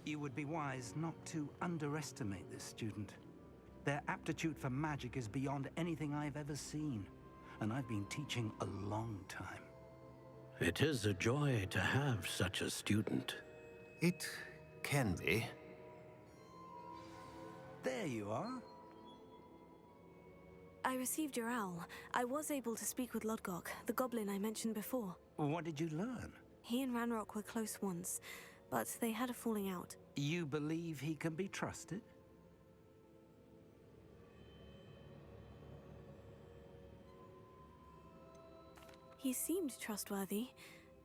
You would be wise not to underestimate this student. Their aptitude for magic is beyond anything I've ever seen, and I've been teaching a long time. It is a joy to have such a student. It can be. There you are. I received your owl. I was able to speak with Lodgok, the goblin I mentioned before. What did you learn? He and Ranrock were close once, but they had a falling out. You believe he can be trusted? He seemed trustworthy.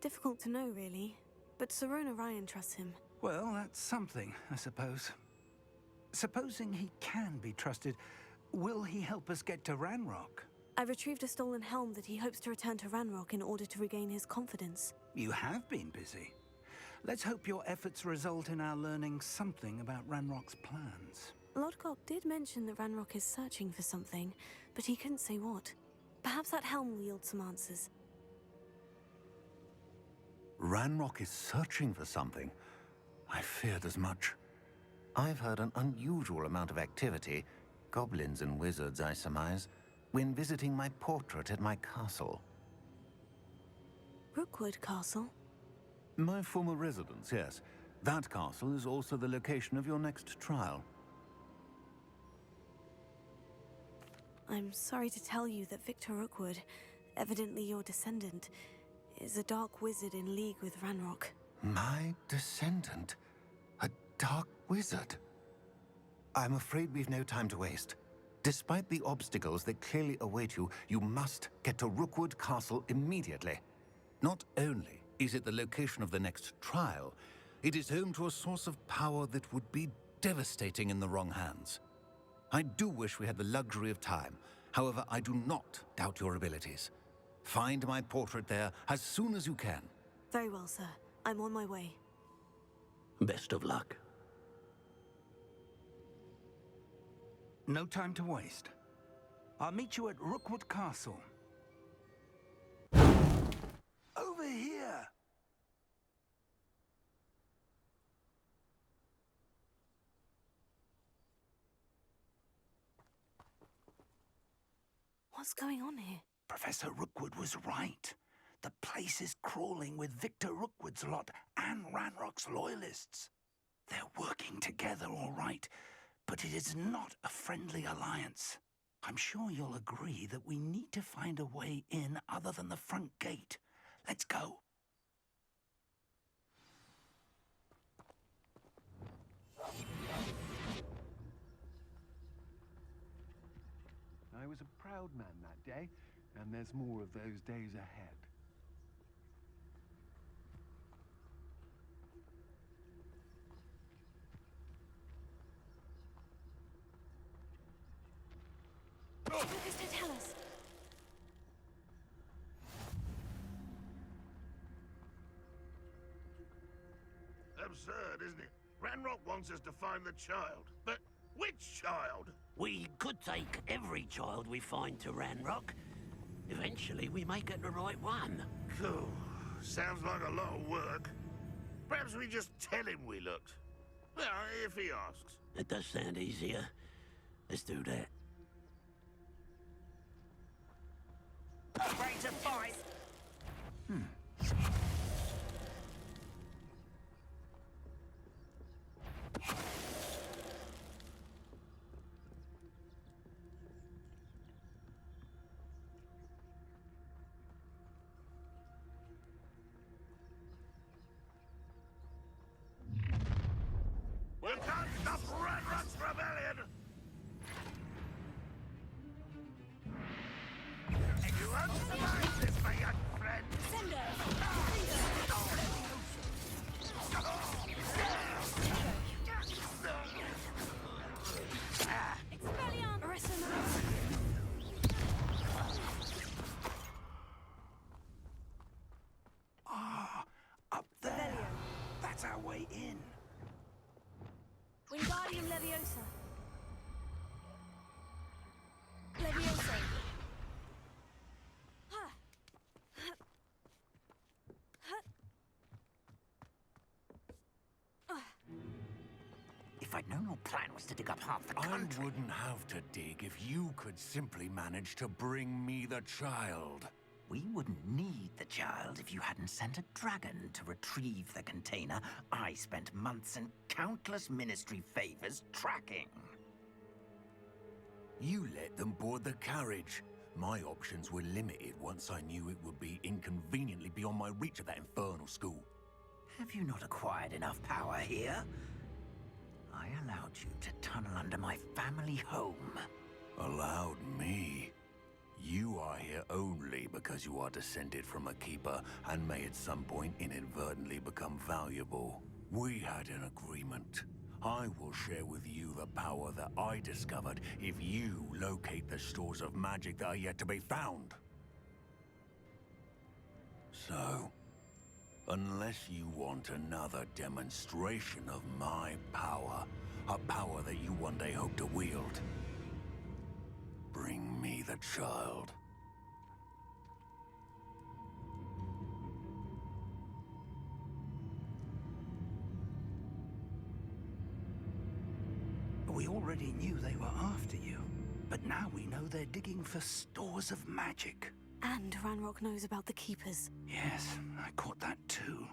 Difficult to know, really. But Sirona Ryan trusts him. Well, that's something, I suppose. Supposing he can be trusted, will he help us get to Ranrock? I retrieved a stolen helm that he hopes to return to Ranrock in order to regain his confidence. You have been busy. Let's hope your efforts result in our learning something about Ranrock's plans. Lodgok did mention that Ranrock is searching for something, but he couldn't say what. Perhaps that helm will yield some answers. Ranrock is searching for something. I feared as much. I've heard an unusual amount of activity, goblins and wizards, I surmise, when visiting my portrait at my castle. Rookwood Castle? My former residence, yes. That castle is also the location of your next trial. I'm sorry to tell you that Victor Rookwood, evidently your descendant, is a dark wizard in league with Ranrock. My descendant? A dark wizard? I'm afraid we've no time to waste. Despite the obstacles that clearly await you, you must get to Rookwood Castle immediately. Not only is it the location of the next trial, it is home to a source of power that would be devastating in the wrong hands. I do wish we had the luxury of time. However, I do not doubt your abilities. Find my portrait there as soon as you can. Very well, sir. I'm on my way. Best of luck. No time to waste. I'll meet you at Rookwood Castle. Over here! What's going on here? Professor Rookwood was right. The place is crawling with Victor Rookwood's lot and Ranrock's loyalists. They're working together, all right, but it is not a friendly alliance. I'm sure you'll agree that we need to find a way in other than the front gate. Let's go. I was a proud man that day, and there's more of those days ahead. What does it tell us? Absurd, isn't it? Ranrock wants us to find the child. But which child? We could take every child we find to Ranrock. Eventually, we may get the right one. Cool. Sounds like a lot of work. Perhaps we just tell him we looked. Well, if he asks. It does sound easier. Let's do that. Ready to fight! We can't stop Ranrock's rebellion! You won't survive this, my young friend! Expelliarm! Arrest. Ah, up there. That's our way in. Wingardium Leviosa. Leviosa. I'd known your plan was to dig up half the I country. wouldn't have to dig if you could simply manage to bring me the child. We wouldn't need the child if you hadn't sent a dragon to retrieve the container I spent months and countless ministry favors tracking. You let them board the carriage. My options were limited once I knew it would be inconveniently beyond my reach at that infernal school. Have you not acquired enough power here? I allowed you to tunnel under my family home. Allowed me? You are here only because you are descended from a keeper and may at some point inadvertently become valuable. We had an agreement. I will share with you the power that I discovered if you locate the stores of magic that are yet to be found. So, unless you want another demonstration of my power, a power that you one day hope to wield, bring me the child. We already knew they were after you, but now we know they're digging for stores of magic. And Ranrock knows about the Keepers. Yes, I caught that too.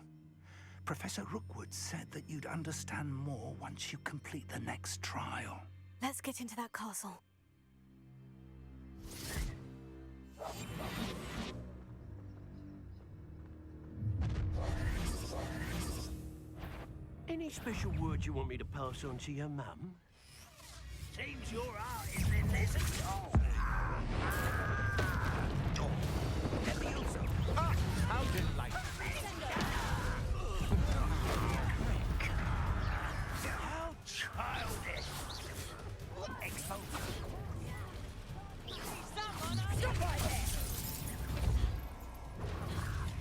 Professor Rookwood said that you'd understand more once you complete the next trial. Let's get into that castle. Any special words you want me to pass on to your mum? Seems your art is in this at all. How delightful! How childish! Expose. Stop right there!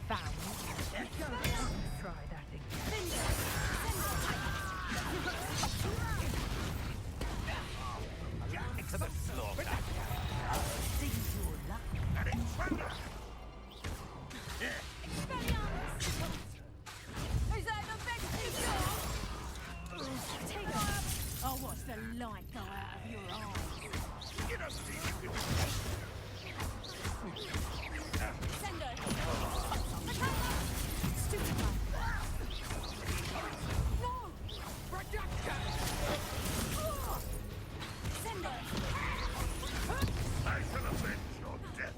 Found. Try that again. To the slaughter. Seems your luck. Is that the best you Take off! I'll watch the light go out of your eyes. You don't think you Sender! Stupid guy! No! Sender! I shall avenge your death.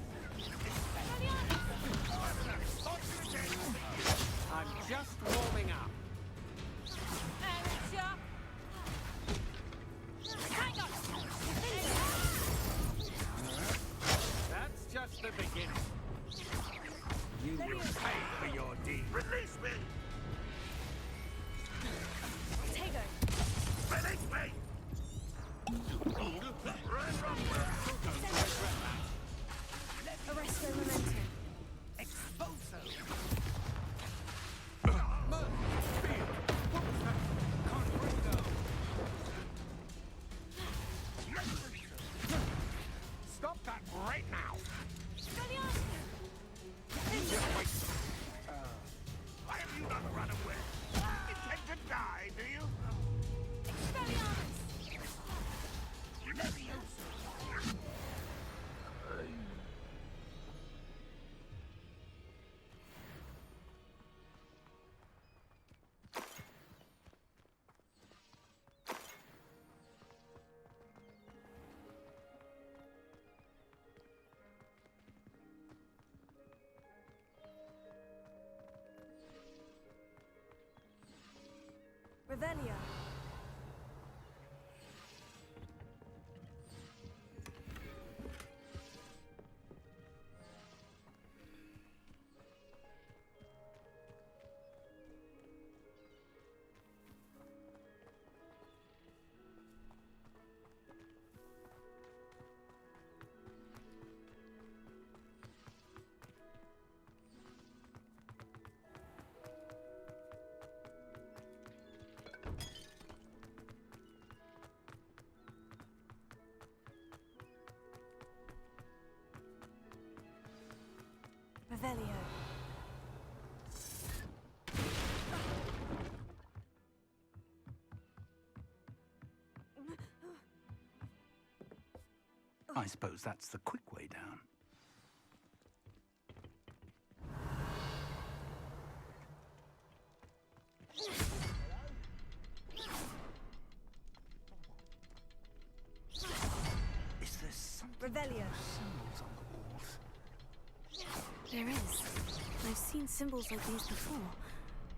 I'm just warming up. Amateur! Hang on! That's just the beginning. You will pay for your deed. Release me! Take her! Release me! Arresto Memento. Stop that right now! Why have you not run away? Intend to die, do you? Revelio. Revelio. I suppose that's the quick way down. Is there something to Revelio. those symbols on the walls? There is. I've seen symbols like these before.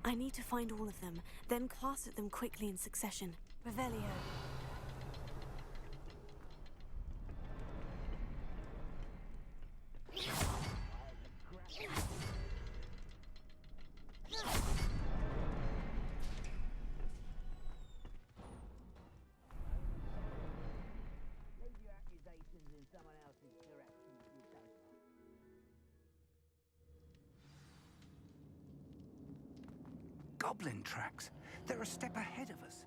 I need to find all of them, then class at them quickly in succession. Revelio. Goblin tracks. They're a step ahead of us.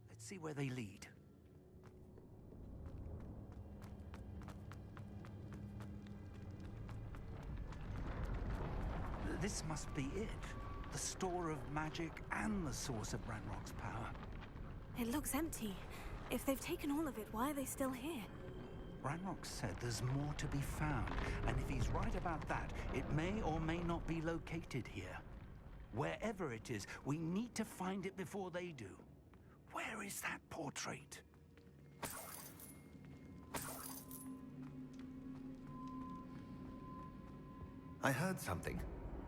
Let's see where they lead. This must be it. The store of magic and the source of Ranrock's power. It looks empty. If they've taken all of it, why are they still here? Ranrock said there's more to be found, and if he's right about that, it may or may not be located here. Wherever it is, we need to find it before they do. Where is that portrait? I heard something.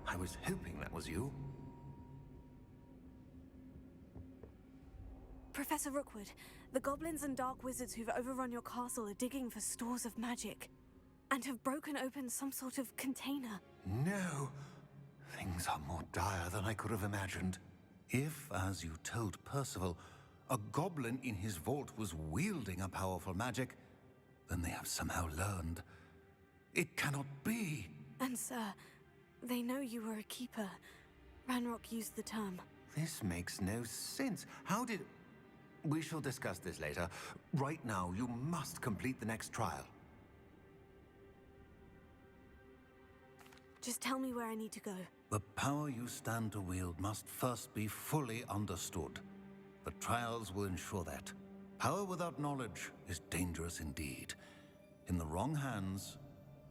I was hoping that was you. Professor Rookwood, the goblins and dark wizards who've overrun your castle are digging for stores of magic and have broken open some sort of container. No. Things are more dire than I could have imagined. If, as you told Percival, a goblin in his vault was wielding a powerful magic, then they have somehow learned. It cannot be. And sir, they know you were a keeper. Ranrock used the term. This makes no sense. How did... We shall discuss this later. Right now, you must complete the next trial. Just tell me where I need to go. The power you stand to wield must first be fully understood. The trials will ensure that. Power without knowledge is dangerous indeed. In the wrong hands,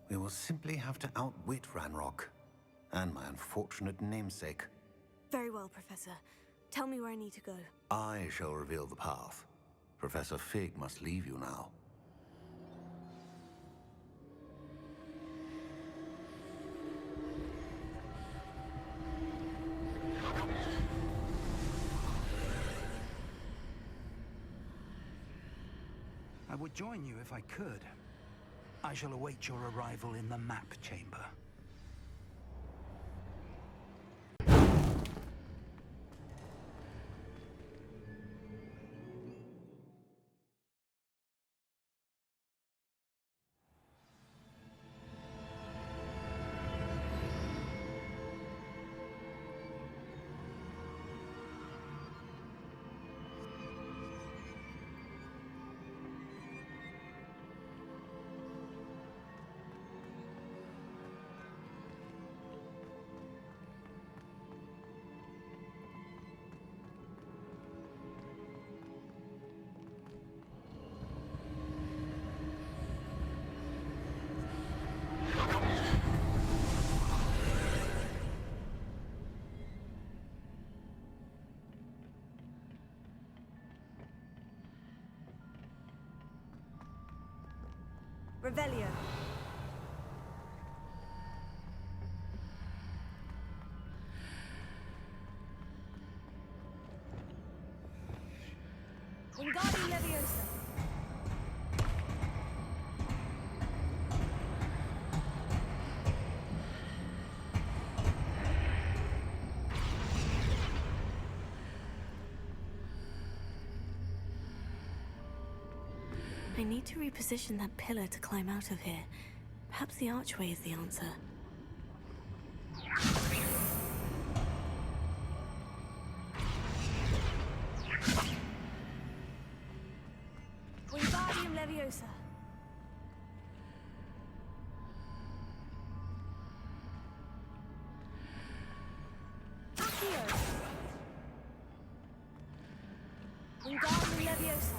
we will simply have to outwit Ranrock and my unfortunate namesake. Very well, Professor. Tell me where I need to go. I shall reveal the path. Professor Fig must leave you now. I would join you if I could. I shall await your arrival in the map chamber. Revelio. Wingardium Leviosa. I need to reposition that pillar to climb out of here. Perhaps the archway is the answer. Wingardium Leviosa. Accio. Wingardium Leviosa.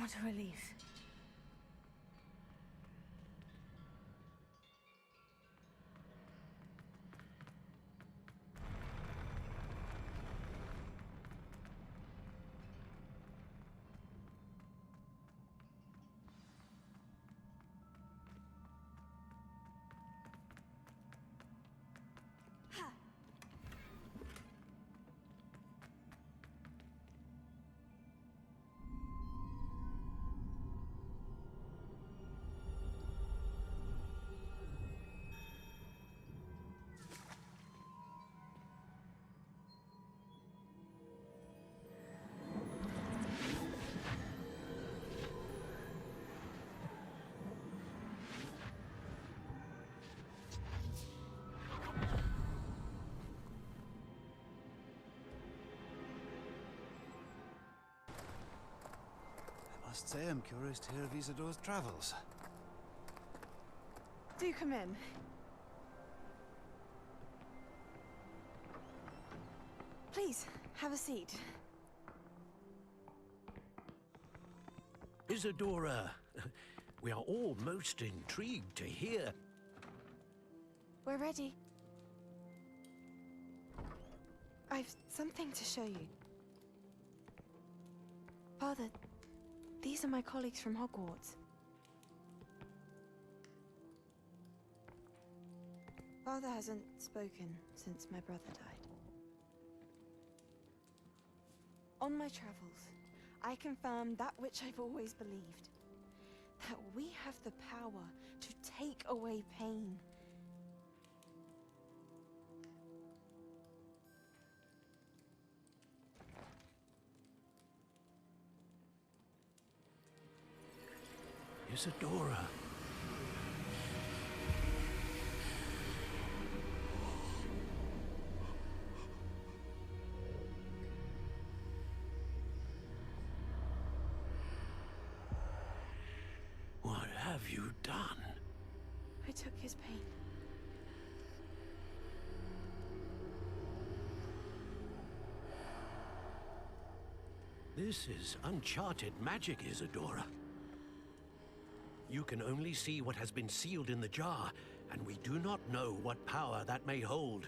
What a relief. must say I'm curious to hear of Isadore's travels. Do come in. Please, have a seat. Isadora, we are all most intrigued to hear. We're ready. I've something to show you. Father, these are my colleagues from Hogwarts. Father hasn't spoken since my brother died. On my travels, I confirmed that which I've always believed. That we have the power to take away pain. Isadora. What have you done? I took his pain. This is uncharted magic, Isadora. You can only see what has been sealed in the jar, and we do not know what power that may hold.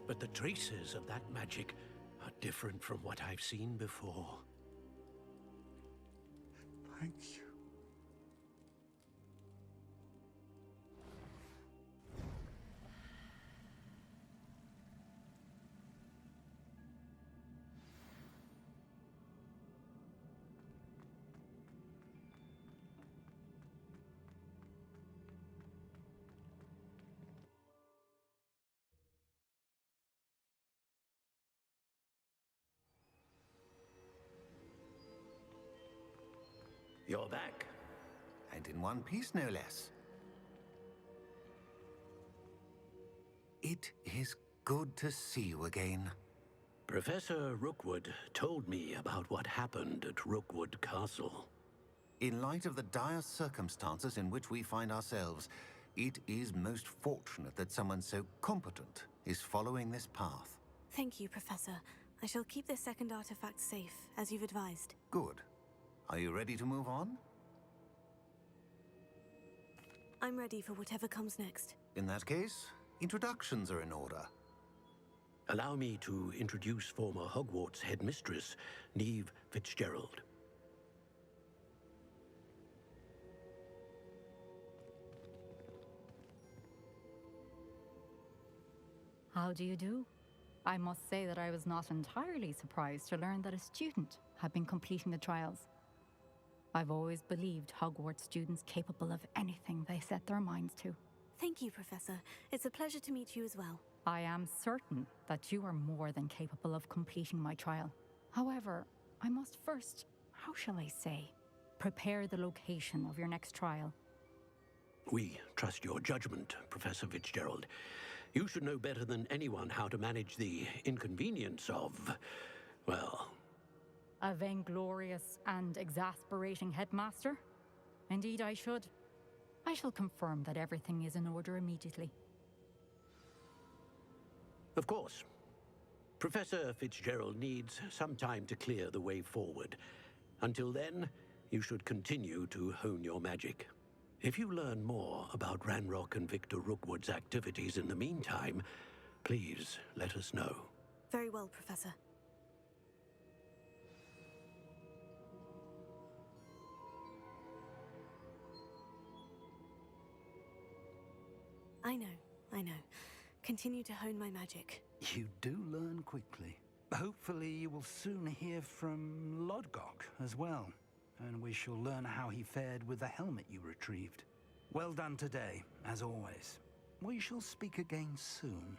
But the traces of that magic are different from what I've seen before. Thank you. You're back. And in one piece, no less. It is good to see you again. Professor Rookwood told me about what happened at Rookwood Castle. In light of the dire circumstances in which we find ourselves, it is most fortunate that someone so competent is following this path. Thank you, Professor. I shall keep this second artifact safe, as you've advised. Good. Are you ready to move on? I'm ready for whatever comes next. In that case, introductions are in order. Allow me to introduce former Hogwarts headmistress, Neve Fitzgerald. How do you do? I must say that I was not entirely surprised to learn that a student had been completing the trials. I've always believed Hogwarts students capable of anything they set their minds to. Thank you, Professor. It's a pleasure to meet you as well. I am certain that you are more than capable of completing my trial. However, I must first, how shall I say, prepare the location of your next trial. We trust your judgment, Professor Fitzgerald. You should know better than anyone how to manage the inconvenience of, well... A vainglorious and exasperating headmaster? Indeed I should. I shall confirm that everything is in order immediately. Of course. Professor Fitzgerald needs some time to clear the way forward. Until then, you should continue to hone your magic. If you learn more about Ranrock and Victor Rookwood's activities in the meantime, please let us know. Very well, Professor. I know. Continue to hone my magic. You do learn quickly. Hopefully you will soon hear from Lodgok as well, and we shall learn how he fared with the helmet you retrieved. Well done today, as always. We shall speak again soon.